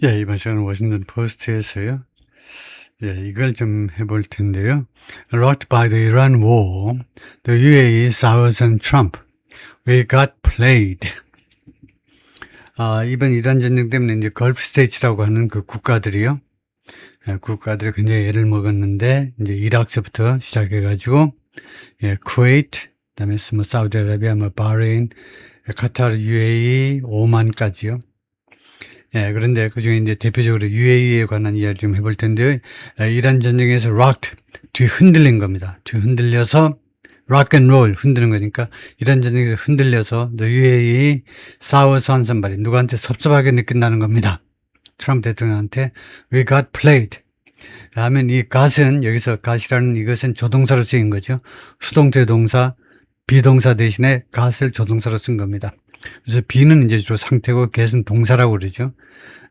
예, 이번 시간은 워싱턴 포스트에서요. 예, 이걸 좀 해볼 텐데요. Rocked by the Iran War, the UAE sours on Trump. We got played. 이번 이란 전쟁 때문에 이제 걸프 스테이츠라고 하는 그 국가들이요. 예, 국가들이 굉장히 애를 먹었는데, 이제 이락서부터 시작해가지고, 예, 쿠웨이트, 그다음에 뭐 사우디아라비아, 뭐 바레인, 카타르, UAE, 오만까지요. 예, 그런데 그 중에 이제 대표적으로 UAE에 관한 이야기를 좀 해볼 텐데요. 이란 전쟁에서 rocked, 뒤 흔들린 겁니다. 뒤 흔들려서 rock and roll 흔드는 거니까 이란 전쟁에서 흔들려서 the UAE sours on somebody, 누구한테 섭섭하게 느낀다는 겁니다. 트럼프 대통령한테 we got played 하면 이 got은 여기서 got이라는 이것은 조동사로 쓰인 거죠. 수동태 동사, 비동사 대신에 got을 조동사로 쓴 겁니다. 그래서 be는 이제 주로 상태고 get은 동사라고 그러죠.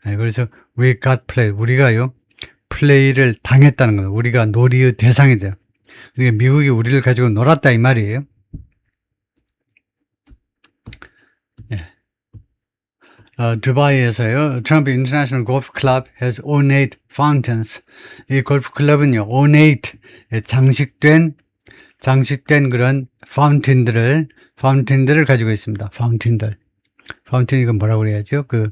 그래서 we got played, 우리가요 플레이를 당했다는 거예요. 우리가 놀이의 대상이 돼요. 그러니까 미국이 우리를 가지고 놀았다 이 말이에요. 두바이에서요, 트럼프 인터내셔널 골프 클럽 has ornate fountains. 이 골프 클럽은요, ornate, 장식된 그런 파운틴들을 가지고 있습니다. 파운틴 이건 뭐라고 그래야죠? 그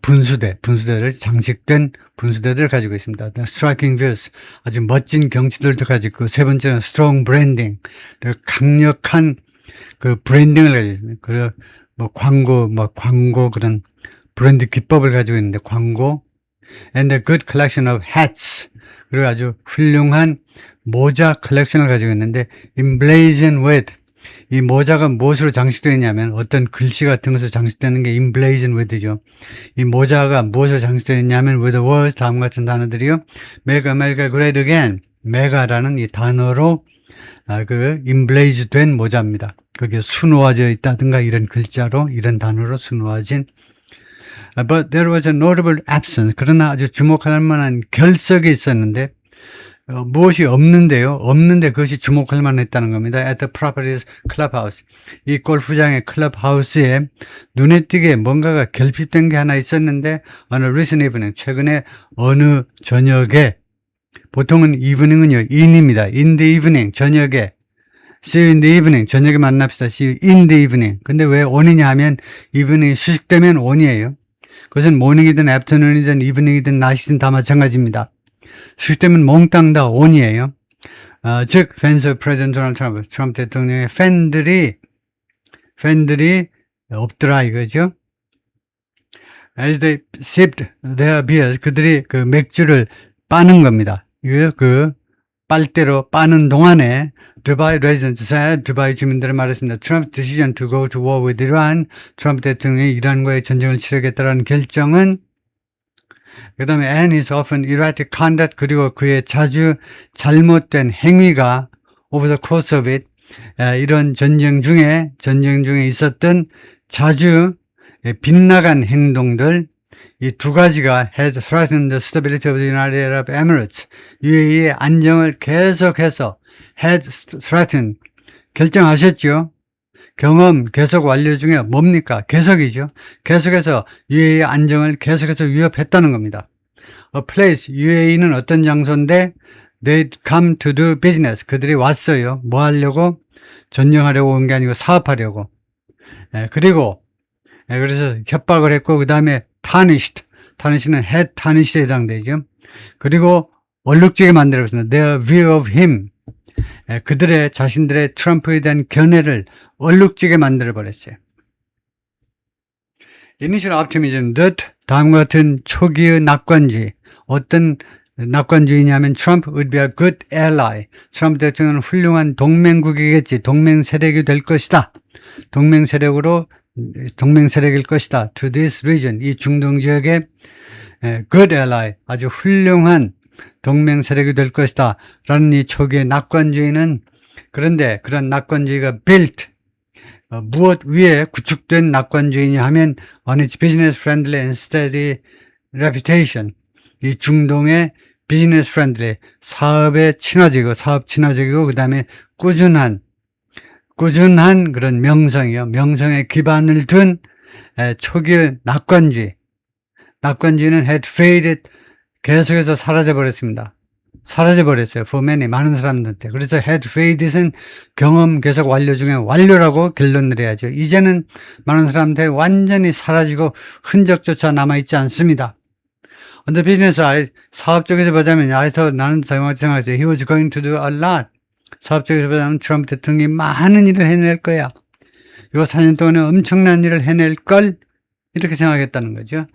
분수대를 장식된 분수대들을 가지고 있습니다. Striking views, 아주 멋진 경치들도 가지고, 세 번째는 strong branding, 강력한 그 브랜딩을 가지고 있습니다. 그리고 뭐 광고 그런 브랜드 기법을 가지고 있는데, 광고, and a good collection of hats, 그리고 아주 훌륭한 모자 컬렉션을 가지고 있는데, emblazoned with, 이 모자가 무엇으로 장식되어 있냐면 어떤 글씨 같은 것으로 장식되는 게 emblazoned with죠. 이 모자가 무엇으로 장식되어 있냐면 with the words, 다음 같은 단어들이요. Make America Great Again, 메가라는 이 단어로 emblazed 된 모자입니다. 그게 수놓아져 있다든가 이런 글자로, 이런 단어로 수놓아진. But there was a notable absence. 그러나 아주 주목할 만한 결석이 있었는데, 무엇이 없는데요. 없는데 그것이 주목할 만했다는 겁니다. At the property's clubhouse. 이 골프장의 클럽하우스에 눈에 띄게 뭔가가 결핍된 게 하나 있었는데, 어느 recent evening, 최근에 어느 저녁에, 보통은 evening은요, in입니다. In the evening, 저녁에. See you in the evening, 저녁에 만납시다. See you in the evening. 근데 왜 on이냐 하면 evening 수식되면 on이에요. 그것은 morning이든 afternoon이든 evening이든 night이든 다 마찬가지입니다. 수식되면 몽땅 다 on이에요. 즉 fans of President Donald Trump, 트럼프 대통령의 팬들이 없더라 이거죠. As they sipped their beers, 그들이 그 맥주를 빠는 겁니다. 이거 그 빨대로 빠는 동안에 두바이 residents said, 두바이 주민들은 말했습니다. Trump's decision to go to war with Iran, 트럼프 대통령이 이란과의 전쟁을 치르겠다라는 결정은, 그 다음에 and his often erratic conduct, 그리고 그의 자주 잘못된 행위가 over the course of it, 이런 전쟁 중에 있었던 자주 빗나간 행동들, 이 두 가지가 has threatened the stability of the United Arab Emirates, UAE의 안정을 계속해서 has threatened, 결정하셨죠. 경험 계속 완료 중에 뭡니까? 계속이죠. 계속해서 UAE의 안정을 계속해서 위협했다는 겁니다. A place, UAE는 어떤 장소인데 they'd come to do business, 그들이 왔어요. 뭐 하려고? 전쟁하려고 온 게 아니고 사업하려고. 그리고 그래서 협박을 했고, 그 다음에 tarnish는 head tarnish에 해당되죠. 그리고 얼룩지게 만들었습니다. Their view of him, 그들의 자신들의 트럼프에 대한 견해를 얼룩지게 만들어버렸어요. Initial optimism, 다음과 같은 초기의 낙관주의. 어떤 낙관주의냐면 Trump would be a good ally. 트럼프 대통령은 훌륭한 동맹국이겠지. 동맹 세력이 될 것이다. 동맹 세력일 것이다. To this region, 이 중동 지역의 good ally, 아주 훌륭한 동맹 세력이 될 것이다 라는 이 초기의 낙관주의는, 그런데 그런 낙관주의가 built, 무엇 위에 구축된 낙관주의냐 하면 on its business friendly and steady reputation, 이 중동의 business friendly, 사업 친화적이고 그 다음에 꾸준한 그런 명성이요. 명성에 기반을 둔 초기의 낙관주의, 낙관주의는 had faded, 계속해서 사라져버렸습니다. 사라져버렸어요. for many, 많은 사람들한테. 그래서 had faded은 경험 계속 완료 중에 완료라고 결론 내려야죠. 이제는 많은 사람한테 완전히 사라지고 흔적조차 남아있지 않습니다. On the business side, 사업 쪽에서 보자면, 나는 생각했어요. He was going to do a lot. 사업 쪽에서 보자면 트럼프 대통령이 많은 일을 해낼 거야. 요 4년 동안에 엄청난 일을 해낼 걸, 이렇게 생각했다는 거죠.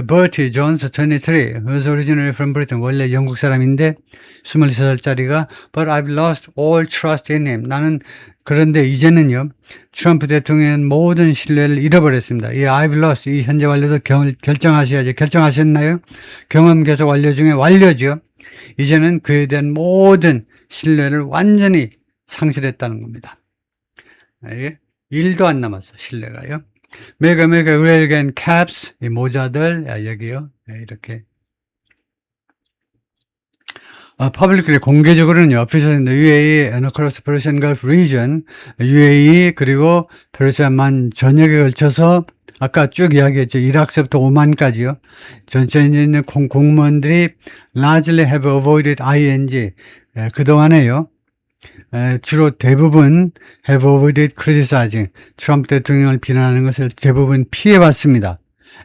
Bertie Jones, 23, was originally from Britain. 원래 영국 사람인데 23살짜리가 But I've lost all trust in him. 나는 그런데 이제는요, 트럼프 대통령은 모든 신뢰를 잃어버렸습니다. 이 I've lost, 이 현재 완료도 결정하셔야죠. 결정하셨나요? 경험 계속 완료 중에 완료죠. 이제는 그에 대한 모든 신뢰를 완전히 상실했다는 겁니다. 1도 안 남았어, 신뢰가요. Make Great Again caps, 이 모자들, 여기요. 이렇게. publicly, 공개적으로는요, officially UAE and across Persian Gulf region, UAE 그리고 페르시아만 전역에 걸쳐서 아까 쭉 이야기했죠. 이라크서부터 오만까지요. 전체에 있는 공무원들이 largely have avoided ing, 그동안에요. 주로 대부분 have avoided criticizing, 트럼프 대통령을 비난하는 것을 대부분 피해왔습니다.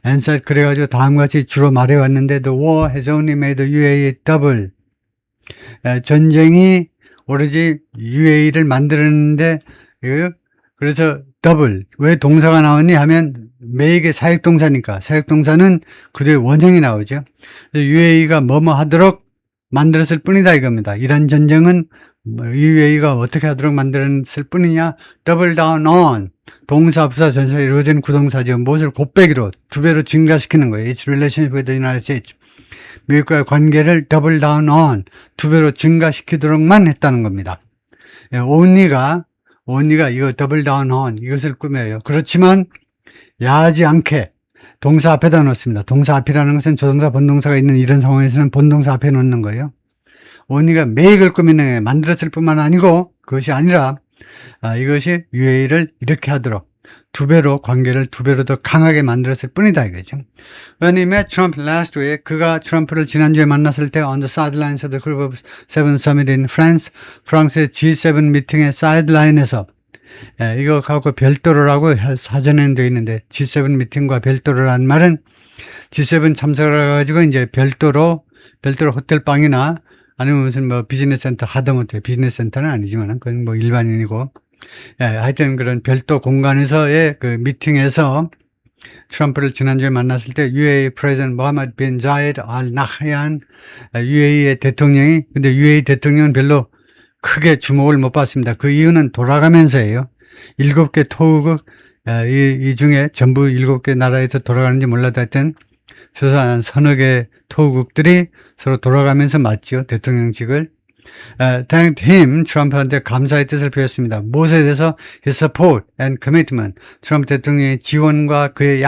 and said, 그래가지고 다음같이 주로 말해왔는데 the war has only made the UAE double. 전쟁이 오로지 UAE를 만들었는데 그래서 더블. 왜 동사가 나왔니 하면 make의 사역동사니까. 사역동사는 그대의 원형이 나오죠. UAE가 뭐뭐 하도록 만들었을 뿐이다 이겁니다. 이란 전쟁은 UAE가 어떻게 하도록 만들었을 뿐이냐. double down on. 동사, 부사, 전사 이루어진 구동사죠. 무엇을 곱빼기로 2배로 증가시키는 거예요. Its relationship with the United States. 미국과의 관계를 double down on. 2배로 증가시키도록만 했다는 겁니다. only가 이거 double down on. 이것을 꾸며요. 그렇지만 야하지 않게 동사 앞에다 놓습니다. 동사 앞이라는 것은 조동사, 본동사가 있는 이런 상황에서는 본동사 앞에 놓는 거예요. only가 make을 꾸미는 게 만들었을 뿐만 아니고 그것이 아니라 이것이 UAE를 이렇게 하도록 2배로 관계를 2배로 더 강하게 만들었을 뿐이다 이거죠. When he met Trump last week, 그가 트럼프를 지난주에 만났을 때 on the sidelines of the Group of Seven Summit in France, 프랑스의 G7 미팅의 사이드라인에서 이거 갖고 별도로라고 사전에는 되어 있는데 G7 미팅과 별도로라는 말은 G7 참석을 해가지고 이제 별도로 호텔방이나 아니면 무슨 뭐 비즈니스 센터 하다못해 비즈니스 센터는 아니지만 그건 뭐 일반인이고 하여튼 그런 별도 공간에서의 그 미팅에서 트럼프를 지난주에 만났을 때 UAE 프레지던트 모하메드 빈 자이드 알 나흐얀 UAE의 대통령이 근데 UAE 대통령은 별로 크게 주목을 못 받습니다. 그 이유는 돌아가면서예요. 7개 토우국 이 중에 전부 7개 나라에서 돌아가는지 몰라도 하여튼 최소한 서너 개 토우국들이 서로 돌아가면서 맞죠. 대통령직을. thanked him, 트럼프한테 감사의 뜻을 표했습니다. 무엇에 대해서? his support and commitment. 트럼프 대통령의 지원과 그의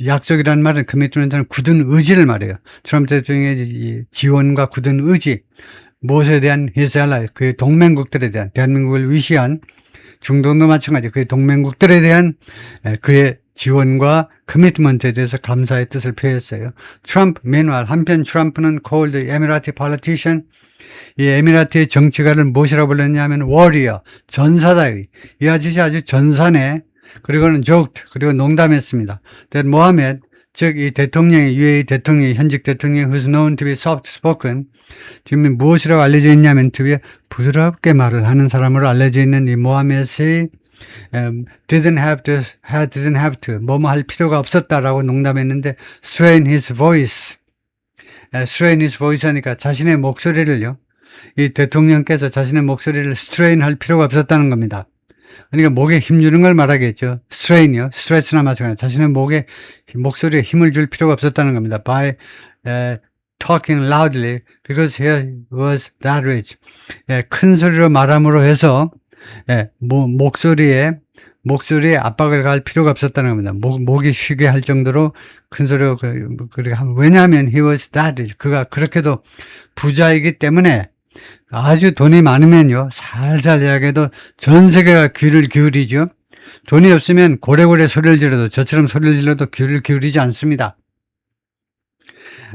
약속이라는 말은 commitment은 굳은 의지를 말해요. 트럼프 대통령의 지원과 굳은 의지. 무엇에 대한 his allies, 그의 동맹국들에 대한, 대한민국을 위시한 중동도 마찬가지 그의 동맹국들에 대한 그의 지원과 커미트먼트에 대해서 감사의 뜻을 표했어요. 트럼프, meanwhile, 한편 트럼프는 called the Emirati politician, 이 에미라트의 정치가를 무엇이라고 불렀냐 하면 warrior, 전사다. 이 아저씨 아주 전사네. 그리고는 joked, 그리고 농담했습니다. that Mohammed, 즉 이 대통령이 UAE 대통령이 현직 대통령 who's known to be soft spoken, 지금 무엇이라고 알려져 있냐면 to be 부드럽게 말을 하는 사람으로 알려져 있는 이 모하메드이 didn't have to 뭐뭐 할 필요가 없었다라고 농담했는데 strain his voice 하니까 자신의 목소리를요, 이 대통령께서 자신의 목소리를 strain 할 필요가 없었다는 겁니다. 그러니까 목에 힘 주는 걸 말하겠죠. strain이요. 스트레스나 마찬가지. 자신의 목소리에 힘을 줄 필요가 없었다는 겁니다. by talking loudly because he was that rich. 큰 소리로 말함으로 해서 목소리에 압박을 가할 필요가 없었다는 겁니다. 목이 쉬게 할 정도로 큰 소리로 그렇게 하면, 왜냐하면 he was that rich. 그가 그렇게도 부자이기 때문에 아주 돈이 많으면요, 살살 이야기해도 전 세계가 귀를 기울이죠. 돈이 없으면 고래고래 소리를 질러도, 저처럼 소리를 질러도 귀를 기울이지 않습니다.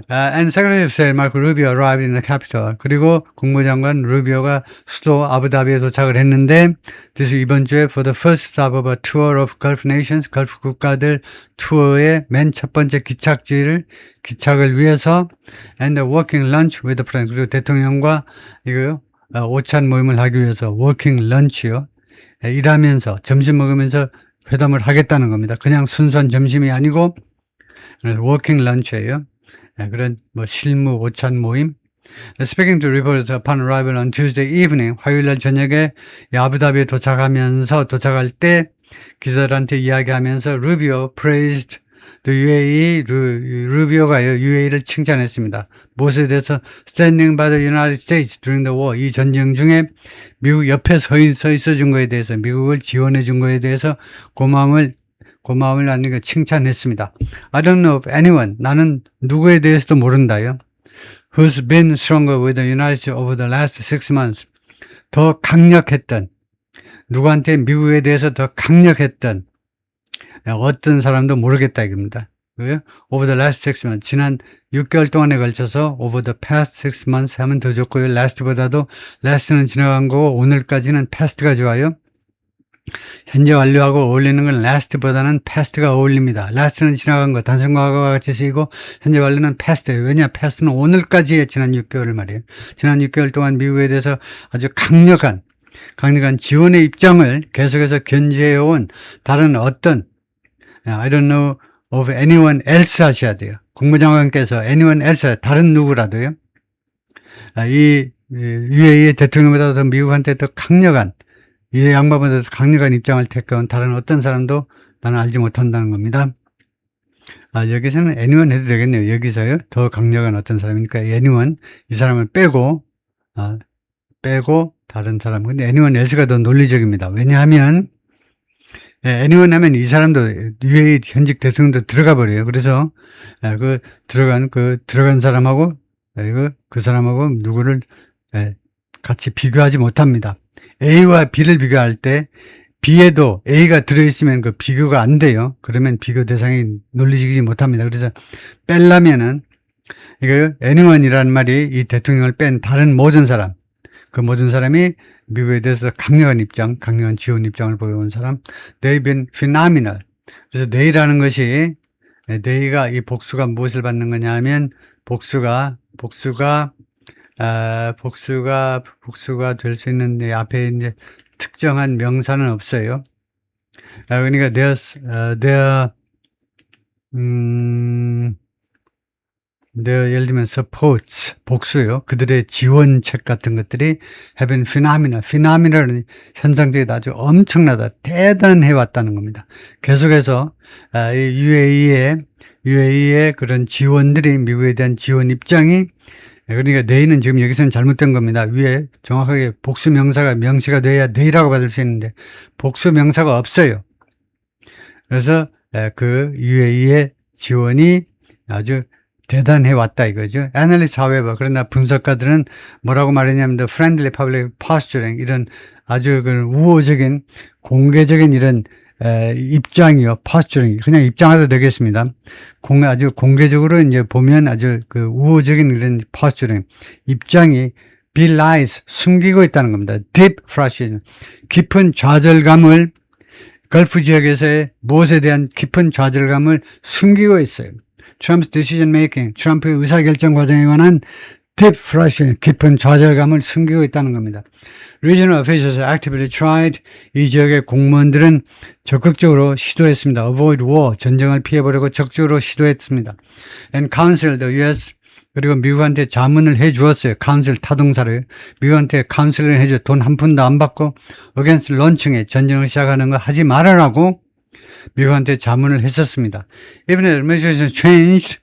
And Secretary of State Marco Rubio arrived in the capital. 그리고 국무장관 루비오가 수도 아부다비에 도착을 했는데, 그래서 이번 주에 for the first stop of a tour of Gulf nations, 걸프 국가들 투어의 맨 첫 번째 기착을 위해서 and a working lunch with the president. 그리고 대통령과 이거 오찬 모임을 하기 위해서 working lunch요. 일하면서 점심 먹으면서 회담을 하겠다는 겁니다. 그냥 순수한 점심이 아니고 그래서 working lunch예요. 그런 뭐 실무 오찬 모임. Speaking to reporters upon arrival on Tuesday evening, 화요일날 저녁에 아부다비에 도착할 때 기자들한테 이야기하면서 루비오 praised the UAE, 루비오가요 UAE를 칭찬했습니다. 무엇에 대해서 standing by the United States during the war, 이 전쟁 중에 미국 옆에 서 있어준 거에 대해서, 미국을 지원해준 거에 대해서 고마움을 아니고 칭찬했습니다. I don't know of anyone, 나는 누구에 대해서도 모른다요. Who's been stronger with the United States over the last 6 months. 더 강력했던, 누구한테 미국에 대해서 더 강력했던 어떤 사람도 모르겠다 이겁니다. Over the last 6 months. 지난 6개월 동안에 걸쳐서 over the past 6 months 하면 더 좋고요. last보다도 last는 지나간 거고 오늘까지는 past가 좋아요. 현재 완료하고 어울리는 건 last보다는 past가 어울립니다. last는 지나간 거, 단순 과거와 같이 쓰이고 현재 완료는 past예요. 왜냐? past는 오늘까지의 지난 6개월을 말이에요. 지난 6개월 동안 미국에 대해서 아주 강력한 지원의 입장을 계속해서 견지해온 다른 어떤 I don't know of anyone else 하셔야 돼요. 국무장관께서 anyone else, 다른 누구라도요. 이 UAE 대통령보다 더 미국한테 더 강력한, 이 양반보다 더 강력한 입장을 택해온 다른 어떤 사람도 나는 알지 못한다는 겁니다. 여기서는 anyone 해도 되겠네요. 여기서요. 더 강력한 어떤 사람이니까 anyone, 이 사람을 빼고 다른 사람. 근데 anyone else가 더 논리적입니다. 왜냐하면 anyone 하면 이 사람도 UAE 현직 대통령도 들어가 버려요. 그래서 들어간 사람하고 그 사람하고 누구를 같이 비교하지 못합니다. A와 B를 비교할 때 B에도 A가 들어있으면 그 비교가 안 돼요. 그러면 비교 대상이 논리적이지 못합니다. 그래서 빼려면은 anyone이라는 말이 이 대통령을 뺀 다른 모든 사람, 그 모든 사람이 미국에 대해서 강력한 지원 입장을 보여온 사람, they've been phenomenal. 그래서 they라는 것이, they가 이 복수가 무엇을 받는 거냐 하면, 복수가 될 수 있는데 앞에 이제 특정한 명사는 없어요. 그러니까 예를 들면 supports, 복수요. 그들의 지원책 같은 것들이 have been phenomenal. phenomenal은 현상적이다, 아주 엄청나다, 대단해 왔다는 겁니다. 계속해서 UAE의 그런 지원들이, 미국에 대한 지원 입장이, 그러니까 they는 지금 여기서는 잘못된 겁니다. 위에 정확하게 복수 명사가 명시가 돼야 they라고 받을 수 있는데 복수 명사가 없어요. 그래서 그 UAE의 지원이 아주 대단해 왔다 이거죠. Analysts, however, 그러나 분석가들은 뭐라고 말했냐면 the friendly public posturing, 이런 아주 그 우호적인 공개적인 이런 입장이요. posturing, 그냥 입장해도 되겠습니다. 아주 공개적으로 이제 보면 아주 그 우호적인 이런 posturing, 입장이 belies, 숨기고 있다는 겁니다. deep frustration, 깊은 좌절감을, 걸프 지역에서의 무엇에 대한 깊은 좌절감을 숨기고 있어요. Trump's decision making, 트럼프의 의사결정 과정에 관한 deep frustration, 깊은 좌절감을 숨기고 있다는 겁니다. Regional officials actively tried, 이 지역의 공무원들은 적극적으로 시도했습니다. Avoid war, 전쟁을 피해보려고 적극적으로 시도했습니다. And counsel the US, 그리고 미국한테 자문을 해주었어요. counsel 타동사를. 미국한테 counsel을 해줘. 돈 한 푼도 안 받고 against launching에 전쟁을 시작하는 거 하지 말아라고 미국한테 자문을 했었습니다. Even as administration changed,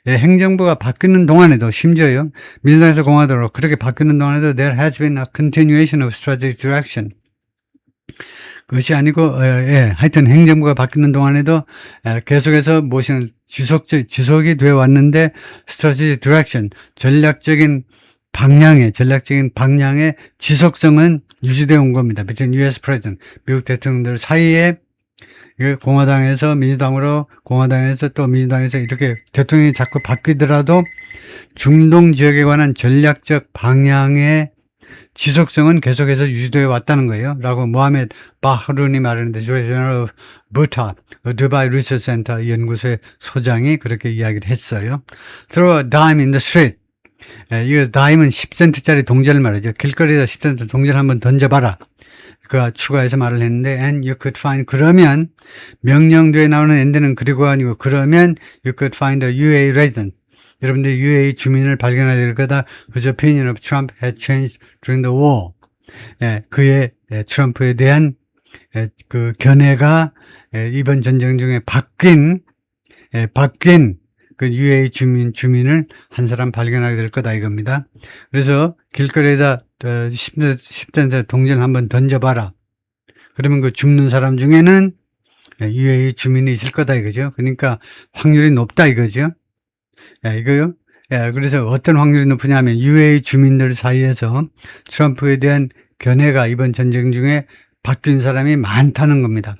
행정부가 바뀌는 동안에도, 심지어요, 민주당에서 공화당으로 그렇게 바뀌는 동안에도 there has been a continuation of strategic direction. 그것이 아니고, 하여튼 행정부가 바뀌는 동안에도 계속해서 무엇이든 지속이 되어 왔는데, strategic direction, 전략적인 방향의 지속성은 유지되어 온 겁니다. between US president, 미국 대통령들 사이에 이게 공화당에서 민주당으로, 공화당에서 또 민주당에서 이렇게 대통령이 자꾸 바뀌더라도 중동 지역에 관한 전략적 방향의 지속성은 계속해서 유지되어 왔다는 거예요. 라고 모하메드 바흐룬이 말하는데, General Butta, 두바이 리서치 센터 연구소의 소장이 그렇게 이야기를 했어요. Throw a dime in the street. 이거 다임은 10센트짜리 동전을 말이죠. 길거리에다 10센트 동전 한번 던져봐라. 그 추가해서 말을 했는데, and you could find, 그러면, 명령조에 나오는 and는 그리고 아니고, 그러면 you could find a UAE resident. 여러분들 UAE 주민을 발견하게 될 거다. Whose opinion of Trump had changed during the war. 그의 트럼프에 대한 그 견해가 이번 전쟁 중에 바뀐 그 UAE 주민을 한 사람 발견하게 될 거다 이겁니다. 그래서 길거리에다 10센트 동전 한번 던져봐라. 그러면 그 죽는 사람 중에는 UAE 주민이 있을 거다 이거죠. 그러니까 확률이 높다 이거죠. 이거요. 그래서 어떤 확률이 높으냐면 UAE 주민들 사이에서 트럼프에 대한 견해가 이번 전쟁 중에 바뀐 사람이 많다는 겁니다.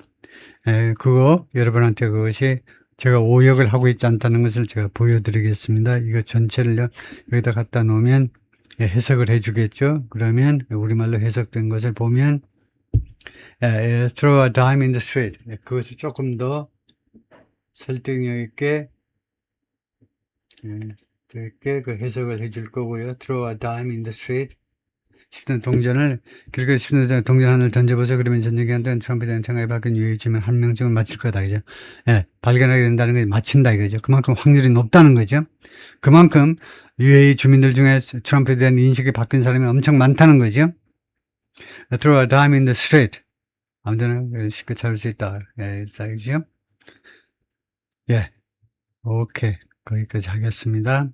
그거 여러분한테 그것이 제가 오역을 하고 있지 않다는 것을 제가 보여드리겠습니다. 이거 전체를 여기다 갖다 놓으면 해석을 해주겠죠. 그러면 우리말로 해석된 것을 보면 throw a dime in the street. 그것을 조금 더 설득력 있게 그 해석을 해줄 거고요. Throw a dime in the street. 10단 동전을 길거리 10단 동전 하나를 던져보세요. 그러면 전쟁이 한 동안 트럼프에 대한 생각이 바뀐 유해 주민 한 명쯤은 맞힐 거다 이죠. 발견하게 된다는 게 맞힌다 이거죠. 그만큼 확률이 높다는 거죠. 그만큼 UAE 주민들 중에 트럼프에 대한 인식이 바뀐 사람이 엄청 많다는 거죠. Throw a dime in the street. 아무데나 쉽게 찾을 수 있다. 그죠? 오케이. 거기까지 하겠습니다.